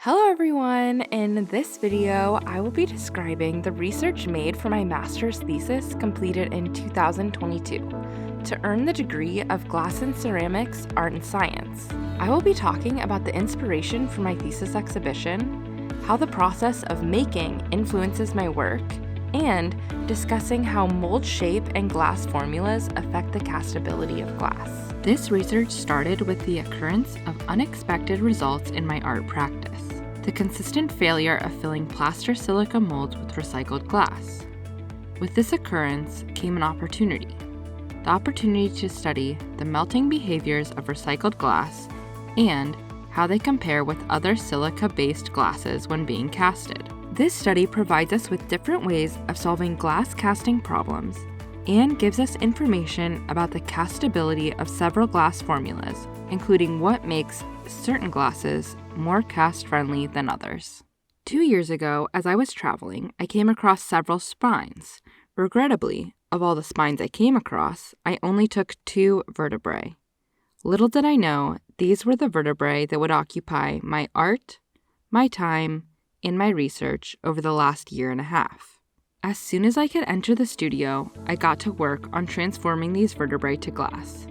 Hello everyone! In this video, I will be describing the research made for my master's thesis completed in 2022 to earn the degree of Glass and Ceramics Art and Science. I will be talking about the inspiration for my thesis exhibition, how the process of making influences my work, and discussing how mold shape and glass formulas affect the castability of glass. This research started with the occurrence of unexpected results in my art practice. The consistent failure of filling plaster silica molds with recycled glass. With this occurrence came an opportunity. The opportunity to study the melting behaviors of recycled glass and how they compare with other silica-based glasses when being casted. This study provides us with different ways of solving glass casting problems and gives us information about the castability of several glass formulas, including what makes certain glasses more cast-friendly than others. 2 years ago, as I was traveling, I came across several spines. Regrettably, of all the spines I came across, I only took 2 vertebrae. Little did I know, these were the vertebrae that would occupy my art, my time, and my research over the last year and a half. As soon as I could enter the studio, I got to work on transforming these vertebrae to glass.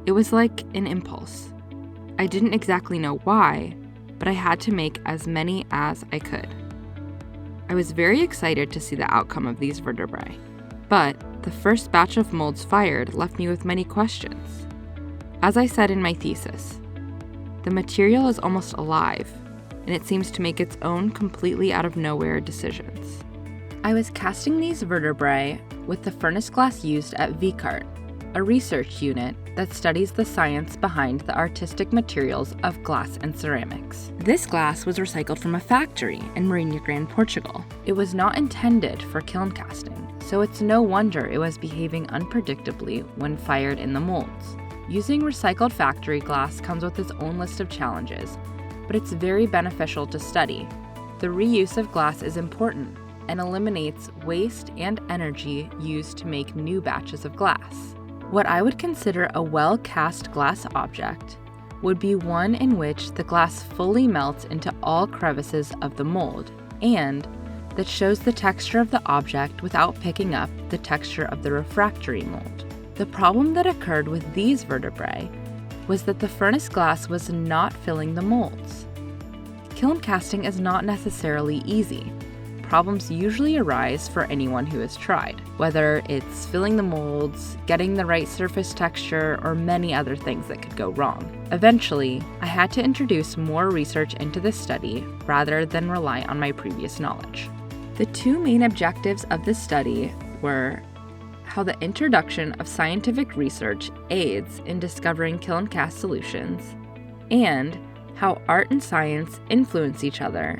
It was like an impulse. I didn't exactly know why, but I had to make as many as I could. I was very excited to see the outcome of these vertebrae, but the first batch of molds fired left me with many questions. As I said in my thesis, the material is almost alive, and it seems to make its own completely out of nowhere decisions. I was casting these vertebrae with the furnace glass used at VCART, a research unit that studies the science behind the artistic materials of glass and ceramics. This glass was recycled from a factory in Marinha Grande, Portugal. It was not intended for kiln casting, so it's no wonder it was behaving unpredictably when fired in the molds. Using recycled factory glass comes with its own list of challenges, but it's very beneficial to study. The reuse of glass is important and eliminates waste and energy used to make new batches of glass. What I would consider a well-cast glass object would be one in which the glass fully melts into all crevices of the mold and that shows the texture of the object without picking up the texture of the refractory mold. The problem that occurred with these vertebrae was that the furnace glass was not filling the molds. Kiln casting is not necessarily easy. Problems usually arise for anyone who has tried, whether it's filling the molds, getting the right surface texture, or many other things that could go wrong. Eventually, I had to introduce more research into this study rather than rely on my previous knowledge. The 2 main objectives of this study were how the introduction of scientific research aids in discovering kiln cast solutions, and how art and science influence each other,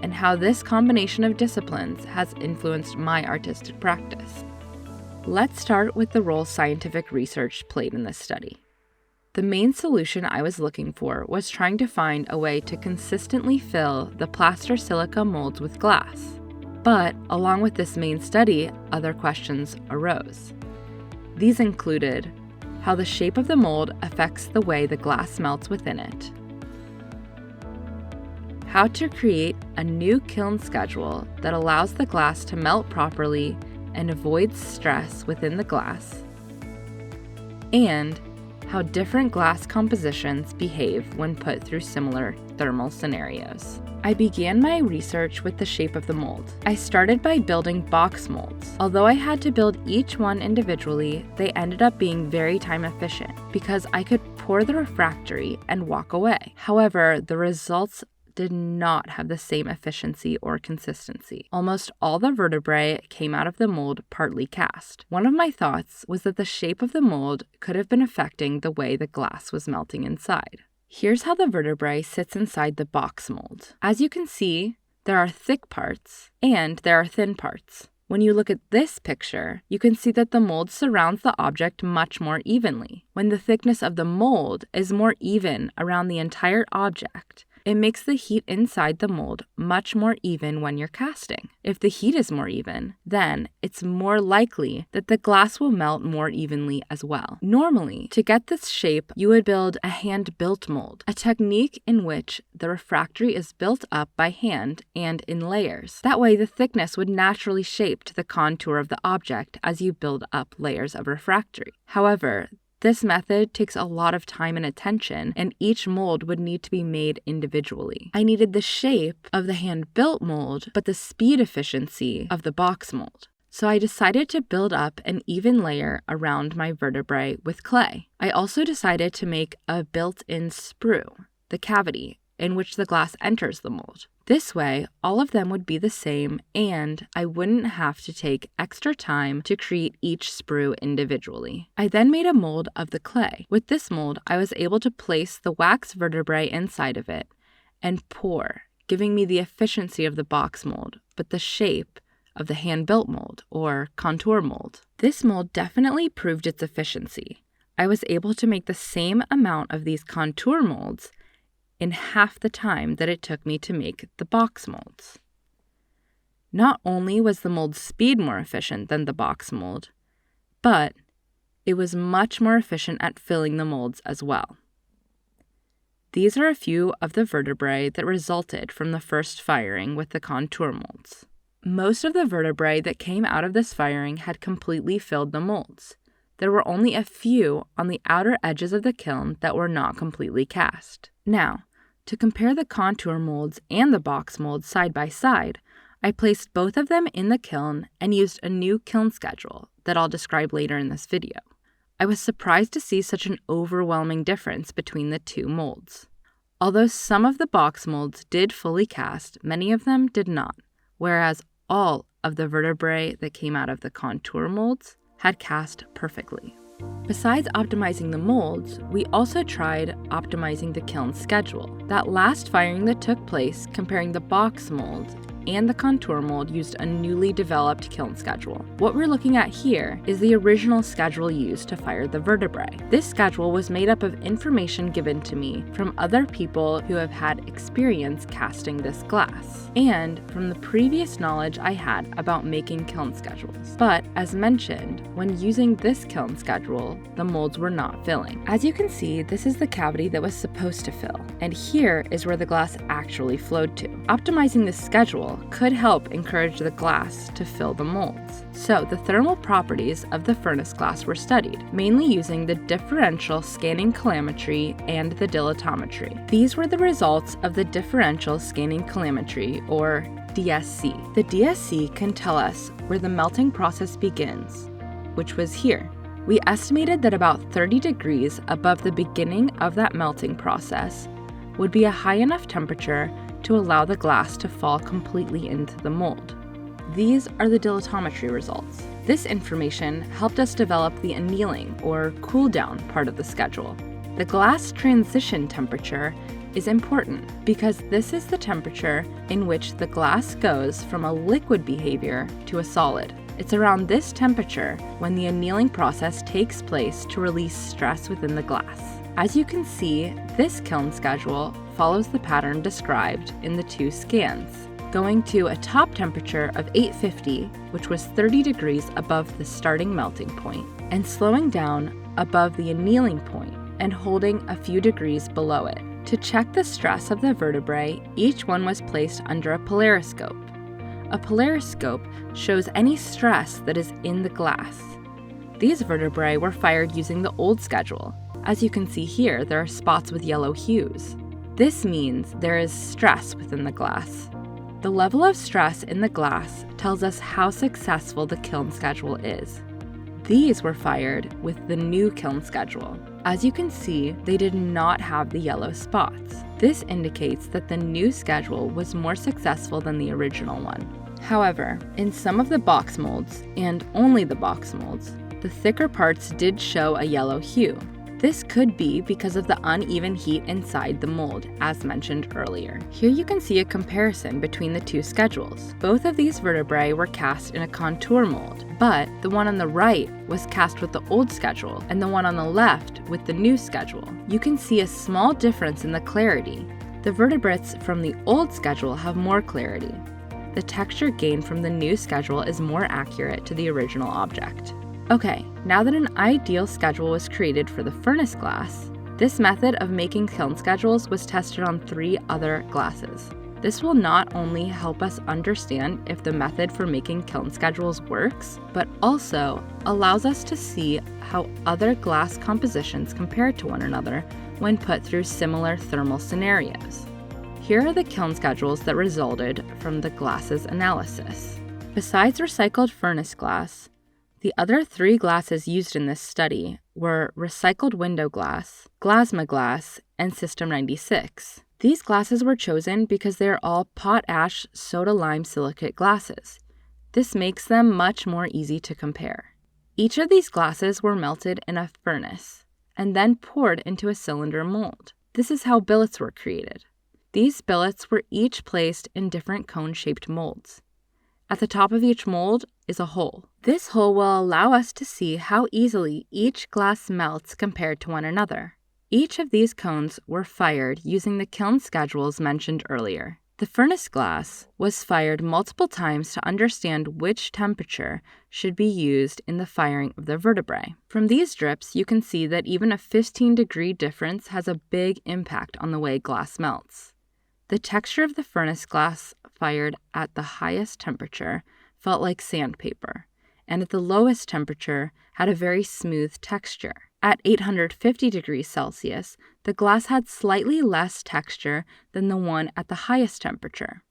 and how this combination of disciplines has influenced my artistic practice. Let's start with the role scientific research played in this study. The main solution I was looking for was trying to find a way to consistently fill the plaster silica molds with glass. But along with this main study, other questions arose. These included how the shape of the mold affects the way the glass melts within it, how to create a new kiln schedule that allows the glass to melt properly and avoids stress within the glass, and how different glass compositions behave when put through similar thermal scenarios. I began my research with the shape of the mold. I started by building box molds. Although I had to build each one individually, they ended up being very time efficient because I could pour the refractory and walk away. However, the results did not have the same efficiency or consistency. Almost all the vertebrae came out of the mold partly cast. One of my thoughts was that the shape of the mold could have been affecting the way the glass was melting inside. Here's how the vertebrae sits inside the box mold. As you can see, there are thick parts and there are thin parts. When you look at this picture, you can see that the mold surrounds the object much more evenly. When the thickness of the mold is more even around the entire object, It makes the heat inside the mold much more even when you're casting. If the heat is more even, then it's more likely that the glass will melt more evenly as well. Normally, to get this shape, you would build a hand-built mold, a technique in which the refractory is built up by hand and in layers. That way, the thickness would naturally shape to the contour of the object as you build up layers of refractory. However, this method takes a lot of time and attention, and each mold would need to be made individually. I needed the shape of the hand-built mold, but the speed efficiency of the box mold. So I decided to build up an even layer around my vertebrae with clay. I also decided to make a built-in sprue, the cavity in which the glass enters the mold. This way, all of them would be the same, and I wouldn't have to take extra time to create each sprue individually. I then made a mold of the clay. With this mold, I was able to place the wax vertebrae inside of it and pour, giving me the efficiency of the box mold, but the shape of the hand-built mold or contour mold. This mold definitely proved its efficiency. I was able to make the same amount of these contour molds in half the time that it took me to make the box molds. Not only was the mold's speed more efficient than the box mold, but it was much more efficient at filling the molds as well. These are a few of the vertebrae that resulted from the first firing with the contour molds. Most of the vertebrae that came out of this firing had completely filled the molds. There were only a few on the outer edges of the kiln that were not completely cast. Now, to compare the contour molds and the box molds side by side, I placed both of them in the kiln and used a new kiln schedule that I'll describe later in this video. I was surprised to see such an overwhelming difference between the two molds. Although some of the box molds did fully cast, many of them did not, whereas all of the vertebrae that came out of the contour molds had cast perfectly. Besides optimizing the molds, we also tried optimizing the kiln schedule. That last firing that took place comparing the box mold and the contour mold used a newly developed kiln schedule. What we're looking at here is the original schedule used to fire the vertebrae. This schedule was made up of information given to me from other people who have had experience casting this glass, and from the previous knowledge I had about making kiln schedules. But as mentioned, when using this kiln schedule, the molds were not filling. As you can see, this is the cavity that was supposed to fill, and here is where the glass actually flowed to. Optimizing this schedule could help encourage the glass to fill the molds. So the thermal properties of the furnace glass were studied, mainly using the differential scanning calorimetry and the dilatometry. These were the results of the differential scanning calorimetry, or DSC. The DSC can tell us where the melting process begins, which was here. We estimated that about 30 degrees above the beginning of that melting process would be a high enough temperature to allow the glass to fall completely into the mold. These are the dilatometry results. This information helped us develop the annealing or cool down part of the schedule. The glass transition temperature is important because this is the temperature in which the glass goes from a liquid behavior to a solid. It's around this temperature when the annealing process takes place to release stress within the glass. As you can see, this kiln schedule follows the pattern described in the two scans, going to a top temperature of 850, which was 30 degrees above the starting melting point, and slowing down above the annealing point and holding a few degrees below it. To check the stress of the vertebrae, each one was placed under a polariscope. A polariscope shows any stress that is in the glass. These vertebrae were fired using the old schedule. As you can see here, there are spots with yellow hues. This means there is stress within the glass. The level of stress in the glass tells us how successful the kiln schedule is. These were fired with the new kiln schedule. As you can see, they did not have the yellow spots. This indicates that the new schedule was more successful than the original one. However, in some of the box molds, and only the box molds, the thicker parts did show a yellow hue. This could be because of the uneven heat inside the mold, as mentioned earlier. Here you can see a comparison between the two schedules. Both of these vertebrae were cast in a contour mold, but the one on the right was cast with the old schedule, and the one on the left with the new schedule. You can see a small difference in the clarity, The vertebrates from the old schedule have more clarity. The texture gained from the new schedule is more accurate to the original object. Okay, now that an ideal schedule was created for the furnace glass, this method of making kiln schedules was tested on 3 other glasses. This will not only help us understand if the method for making kiln schedules works, but also allows us to see how other glass compositions compare to one another when put through similar thermal scenarios. Here are the kiln schedules that resulted from the glass's analysis. Besides recycled furnace glass, the other 3 glasses used in this study were recycled window glass, Glasma glass, and System 96. These glasses were chosen because they are all potash soda lime silicate glasses. This makes them much more easy to compare. Each of these glasses were melted in a furnace and then poured into a cylinder mold. This is how billets were created. These billets were each placed in different cone-shaped molds. At the top of each mold is a hole. This hole will allow us to see how easily each glass melts compared to one another. Each of these cones were fired using the kiln schedules mentioned earlier. The furnace glass was fired multiple times to understand which temperature should be used in the firing of the vertebrae. From these drips, you can see that even a 15-degree difference has a big impact on the way glass melts. The texture of the furnace glass fired at the highest temperature felt like sandpaper, and at the lowest temperature had a very smooth texture. At 850 degrees Celsius, the glass had slightly less texture than the one at the highest temperature.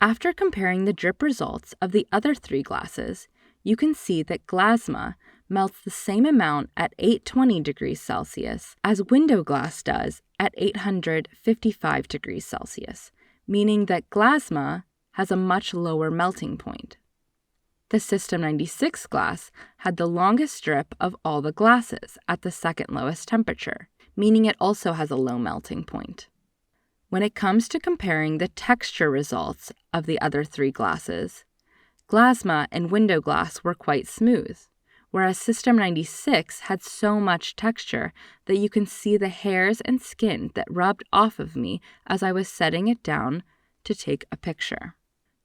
After comparing the drip results of the other 3 glasses, you can see that Glasma melts the same amount at 820 degrees Celsius as window glass does at 855 degrees Celsius, meaning that Glasma has a much lower melting point. The System 96 glass had the longest drip of all the glasses at the second lowest temperature, meaning it also has a low melting point. When it comes to comparing the texture results of the other 3 glasses, Glasma and window glass were quite smooth, whereas System 96 had so much texture that you can see the hairs and skin that rubbed off of me as I was setting it down to take a picture.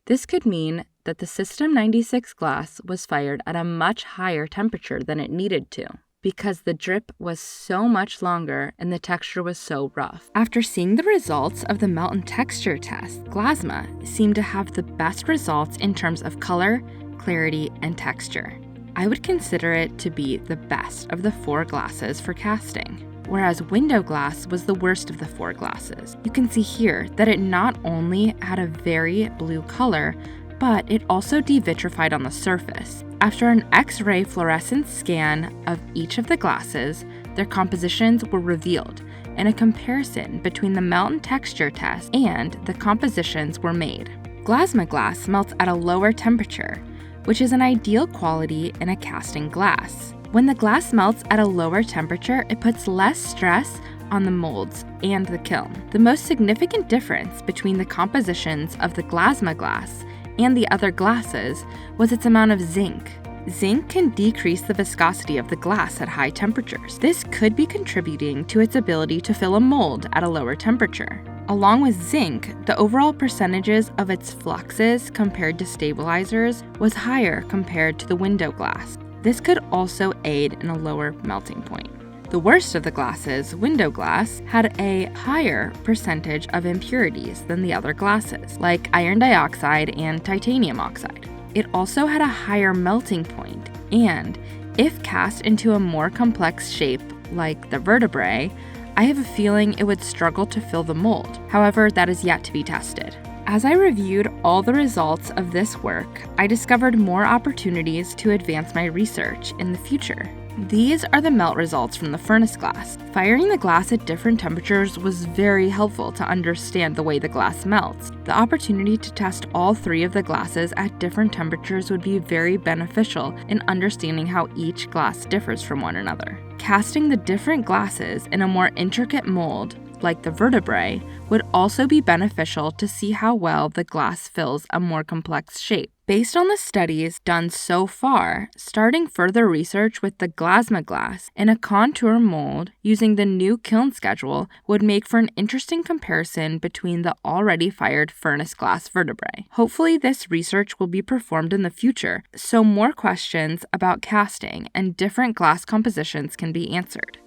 This could mean that the System 96 glass was fired at a much higher temperature than it needed to, because the drip was so much longer and the texture was so rough. After seeing the results of the melt and texture test, Glasma seemed to have the best results in terms of color, clarity, and texture. I would consider it to be the best of the 4 glasses for casting, whereas window glass was the worst of the 4 glasses. You can see here that it not only had a very blue color, but it also devitrified on the surface. After an X-ray fluorescence scan of each of the glasses, their compositions were revealed, and a comparison between the melt and texture test and the compositions were made. Glasma glass melts at a lower temperature, which is an ideal quality in a casting glass. When the glass melts at a lower temperature, it puts less stress on the molds and the kiln. The most significant difference between the compositions of the Glasma glass and the other glasses was its amount of zinc. Zinc can decrease the viscosity of the glass at high temperatures. This could be contributing to its ability to fill a mold at a lower temperature. Along with zinc, the overall percentages of its fluxes compared to stabilizers was higher compared to the window glass. This could also aid in a lower melting point. The worst of the glasses, window glass, had a higher percentage of impurities than the other glasses, like iron dioxide and titanium oxide. It also had a higher melting point, and if cast into a more complex shape, like the vertebrae, I have a feeling it would struggle to fill the mold. However, that is yet to be tested. As I reviewed all the results of this work, I discovered more opportunities to advance my research in the future. These are the melt results from the furnace glass. Firing the glass at different temperatures was very helpful to understand the way the glass melts. The opportunity to test all 3 of the glasses at different temperatures would be very beneficial in understanding how each glass differs from one another. Casting the different glasses in a more intricate mold like the vertebrae, would also be beneficial to see how well the glass fills a more complex shape. Based on the studies done so far, starting further research with the plasma glass in a contour mold using the new kiln schedule would make for an interesting comparison between the already fired furnace glass vertebrae. Hopefully this research will be performed in the future, so more questions about casting and different glass compositions can be answered.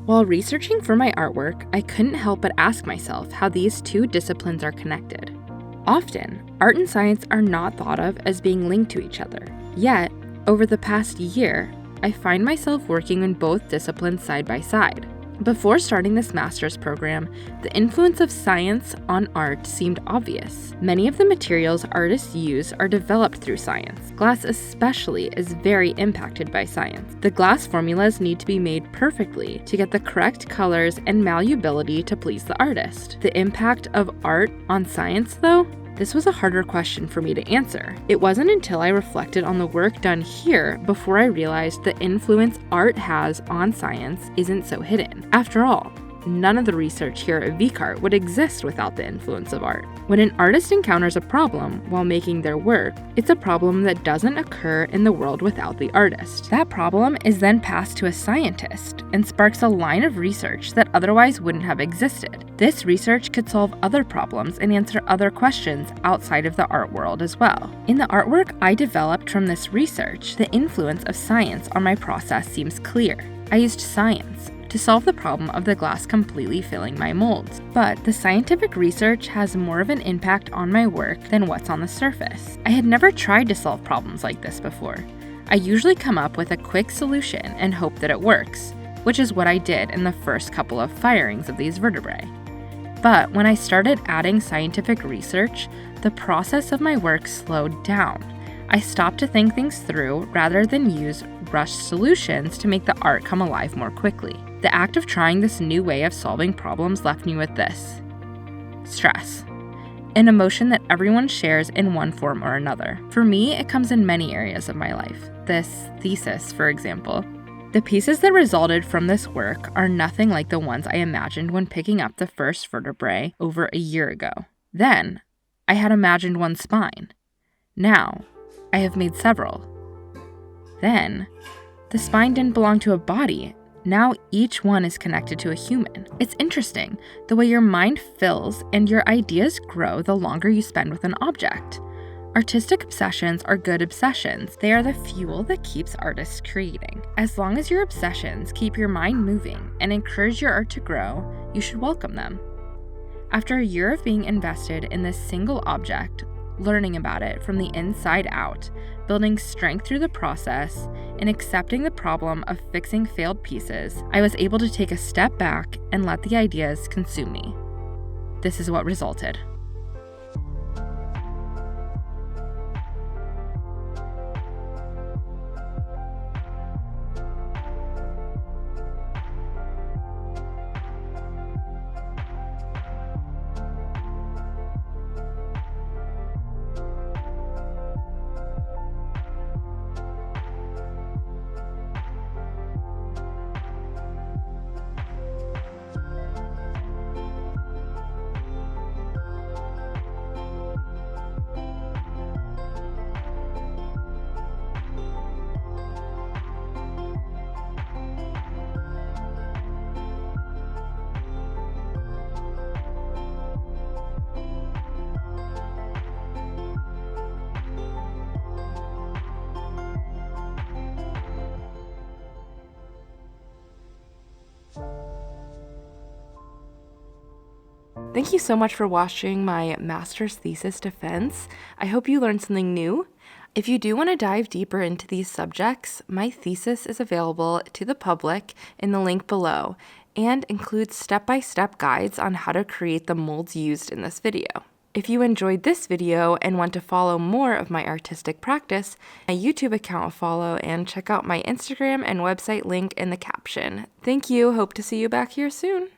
While researching for my artwork, I couldn't help but ask myself how these two disciplines are connected. Often, art and science are not thought of as being linked to each other. Yet, over the past year, I find myself working in both disciplines side by side. Before starting this master's program, the influence of science on art seemed obvious. Many of the materials artists use are developed through science. Glass especially is very impacted by science. The glass formulas need to be made perfectly to get the correct colors and malleability to please the artist. The impact of art on science, though? This was a harder question for me to answer. It wasn't until I reflected on the work done here before I realized the influence art has on science isn't so hidden. After all, none of the research here at VCART would exist without the influence of art. When an artist encounters a problem while making their work, it's a problem that doesn't occur in the world without the artist. That problem is then passed to a scientist and sparks a line of research that otherwise wouldn't have existed. This research could solve other problems and answer other questions outside of the art world as well. In the artwork I developed from this research, the influence of science on my process seems clear. I used science to solve the problem of the glass completely filling my molds. But the scientific research has more of an impact on my work than what's on the surface. I had never tried to solve problems like this before. I usually come up with a quick solution and hope that it works, which is what I did in the first couple of firings of these vertebrae. But when I started adding scientific research, the process of my work slowed down. I stopped to think things through rather than use rushed solutions to make the art come alive more quickly. The act of trying this new way of solving problems left me with this: stress, an emotion that everyone shares in one form or another. For me, it comes in many areas of my life. This thesis, for example. The pieces that resulted from this work are nothing like the ones I imagined when picking up the first vertebrae over a year ago. Then, I had imagined one spine. Now, I have made several. Then, the spine didn't belong to a body. Now each one is connected to a human. It's interesting, the way your mind fills and your ideas grow the longer you spend with an object. Artistic obsessions are good obsessions. They are the fuel that keeps artists creating. As long as your obsessions keep your mind moving and encourage your art to grow, you should welcome them. After a year of being invested in this single object, learning about it from the inside out, building strength through the process, and accepting the problem of fixing failed pieces, I was able to take a step back and let the ideas consume me. This is what resulted. Thank you so much for watching my master's thesis defense. I hope you learned something new. If you do want to dive deeper into these subjects, my thesis is available to the public in the link below and includes step-by-step guides on how to create the molds used in this video. If you enjoyed this video and want to follow more of my artistic practice, my YouTube account will follow, and check out my Instagram and website link in the caption. Thank you. Hope to see you back here soon.